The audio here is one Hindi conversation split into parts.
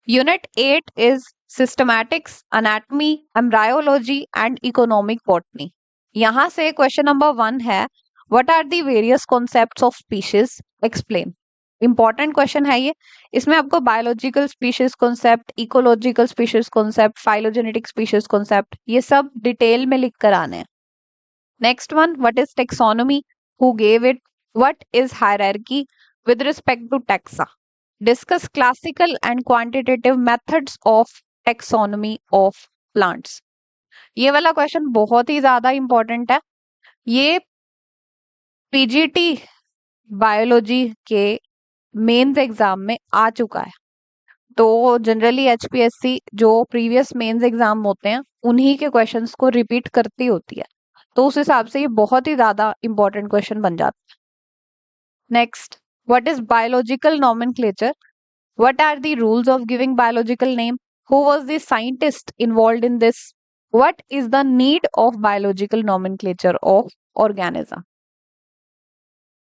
Unit 8 is systematics, anatomy, embryology and economic botany. यहाँ से क्वेश्चन नंबर 1 है, what are the various concepts of species? Explain. Important question है ये. इसमें आपको biological species concept, ecological species concept, phylogenetic species concept, ये सब डिटेल में लिख कर आने हैं. Next one, what is taxonomy, who gave it, what is hierarchy with respect to taxa, discuss classical and quantitative methods of taxonomy of plants. ये वाला क्वेश्चन बहुत ही ज्यादा इंपॉर्टेंट है. ये पीजीटी बायोलॉजी के मेंस एग्जाम में आ चुका है. तो जनरली एचपीएससी जो प्रीवियस मेंस एग्जाम होते हैं उन्हीं के क्वेश्चंस को रिपीट करती होती है. तो उस हिसाब से ये बहुत ही ज्यादा इंपॉर्टेंट क्वेश्चन बन जाता है. Next, what is biological nomenclature, what are the rules of giving biological name, who was the scientist involved in this, what is the need of biological nomenclature of organism.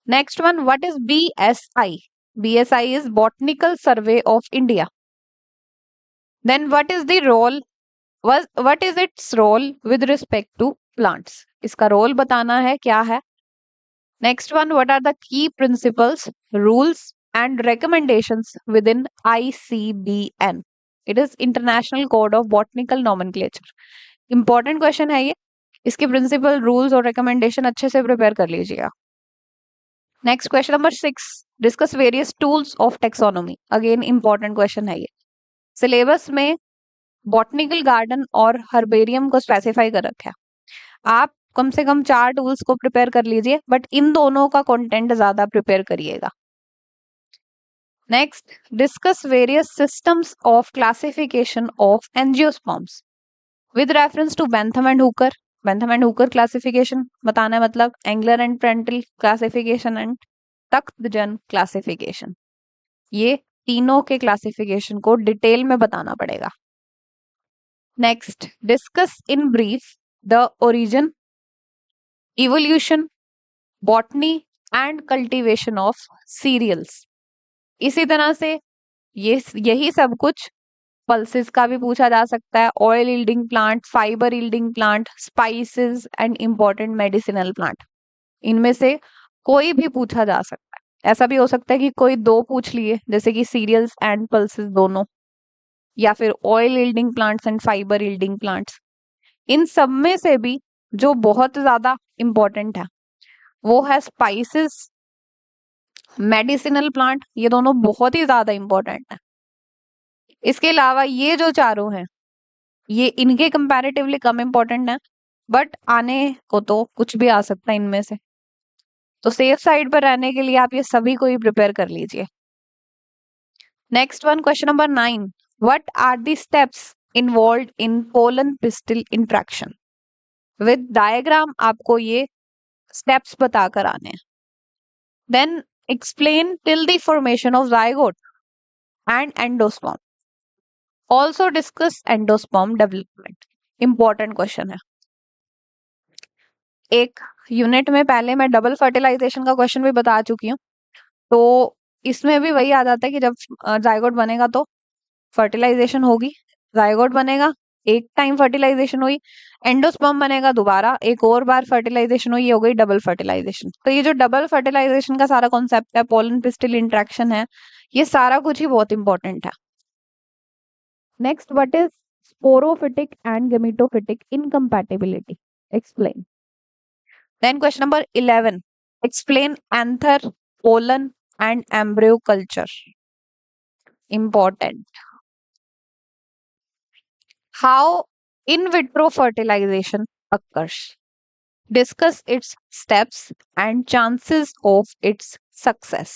Next one, what is BSI, BSI is Botanical Survey of India. Then what is the role, what is its role with respect to plants? इसका रोल बताना है क्या है. Next one, what are the key principles, rules and recommendations within ICBN? It is International Code of Botanical Nomenclature. Important question है ये. इसके प्रिंसिपल, रूल्स और रिकमेंडेशन अच्छे से प्रिपेयर कर लीजिएगा. Next question number 6, discuss various tools of taxonomy. Again important question है ये. सिलेबस में बॉटनिकल गार्डन और हर्बेरियम को स्पेसिफाई कर रखा है. आप कम से कम 4 टूल्स को प्रिपेयर कर लीजिए, बट इन दोनों का कंटेंट ज्यादा प्रिपेयर करिएगा. Next, discuss various systems of classification of angiosperms with reference to Bentham and Hooker. Bentham and Hooker classification बताना है, मतलब angler and Prantl classification and तख्तजन classification. ये तीनों के क्लासिफिकेशन को डिटेल में बताना पड़ेगा. Next, discuss in brief the origin, evolution, botany and cultivation of serials. इसी तरह से यही सब कुछ पल्सेस का भी पूछा जा सकता है. Oil yielding plant, fibre yielding plant, spices and important medicinal plant, इनमें से कोई भी पूछा जा सकता है. ऐसा भी हो सकता है कि कोई 2 पूछ लिए, जैसे कि सीरियल्स एंड पल्सेस दोनों, या फिर oil yielding plants and fibre yielding plants. इन सब में से भी जो बहुत ज्यादा इंपॉर्टेंट है वो है स्पाइसेस, मेडिसिनल प्लांट. ये दोनों बहुत ही ज्यादा इंपॉर्टेंट है. इसके अलावा ये जो चारों हैं ये इनके कंपैरेटिवली कम इंपॉर्टेंट है, बट आने को तो कुछ भी आ सकता है इनमें से. तो सेफ साइड पर रहने के लिए आप ये सभी को ही प्रिपेयर कर लीजिए. Next one, question number 9, what are the steps involved in pollen pistil interaction. With diagram आपको ये स्टेप्स बताकर आने हैं. Then explain till the formation of zygote and endosperm. Also discuss endosperm development. Important question है. एक यूनिट में पहले मैं डबल फर्टिलाइजेशन का क्वेश्चन भी बता चुकी हूँ. तो इसमें भी वही आ जाता है कि जब जाइगोट बनेगा तो फर्टिलाइजेशन होगी, जाइगोट बनेगा, एक टाइम फर्टिलाइजेशन हुई, एंडोस्पर्म बनेगा, दोबारा एक और बार फर्टिलाइजेशन हुई, ये हो गई डबल फर्टिलाइजेशन. तो ये जो डबल फर्टिलाइजेशन का सारा कॉन्सेप्ट है, पोलन पिस्टिल इंट्रैक्शन है, ये सारा कुछ ही बहुत इंपॉर्टेंट है. Next, what is sporophytic and gametophytic incompatibility, explain. Then question number 11, explain anther, pollen and embryo culture. Important. How in vitro fertilization occurs. Discuss its steps and chances of its success.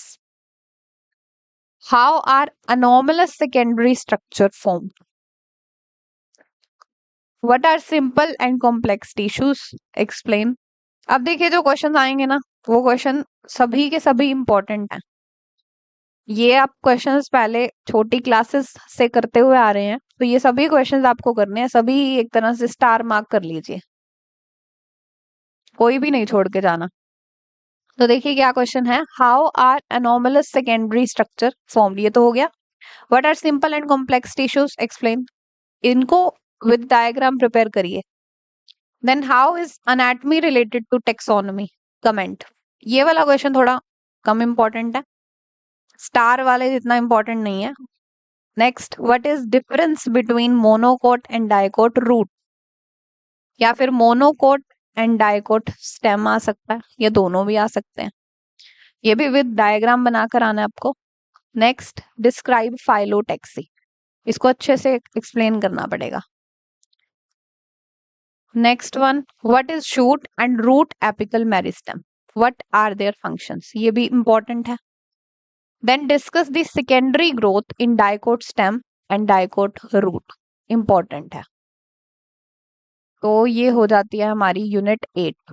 How are anomalous secondary structure formed? What are simple and complex tissues? Explain. अब देखिए जो क्वेश्चन आएंगे ना, वो क्वेश्चन सभी के सभी इंपॉर्टेंट हैं. ये आप क्वेश्चंस पहले छोटी क्लासेस से करते हुए आ रहे हैं, तो ये सभी क्वेश्चंस आपको करने हैं. सभी एक तरह से स्टार मार्क कर लीजिए, कोई भी नहीं छोड़ के जाना. तो देखिए क्या क्वेश्चन है, how are anomalous secondary structure formed. ये तो हो गया. What are simple and complex tissues, explain. इनको विद डायग्राम प्रिपेयर करिए। Then how is अनैटमी related to taxonomy, comment. ये वाला क्वेश्चन थोड़ा कम इंपॉर्टेंट है, स्टार वाले जितना इंपॉर्टेंट नहीं है। Next, what is difference between monocot and dicot root, या फिर मोनोकोट एंड डाइकोट स्टेम आ सकता है, ये दोनों भी आ सकते हैं। ये भी विद डायग्राम बनाकर आना है आपको। नेक्स्ट, डिस्क्राइब फाइलोटेक्सी, इसको अच्छे से एक्सप्लेन करना पड़ेगा। Next one, what is shoot and root apical meristem, what are their functions, ये भी इंपॉर्टेंट है। Then discuss the secondary growth in dicot stem and dicot root, important है। तो ये हो जाती है हमारी यूनिट 8।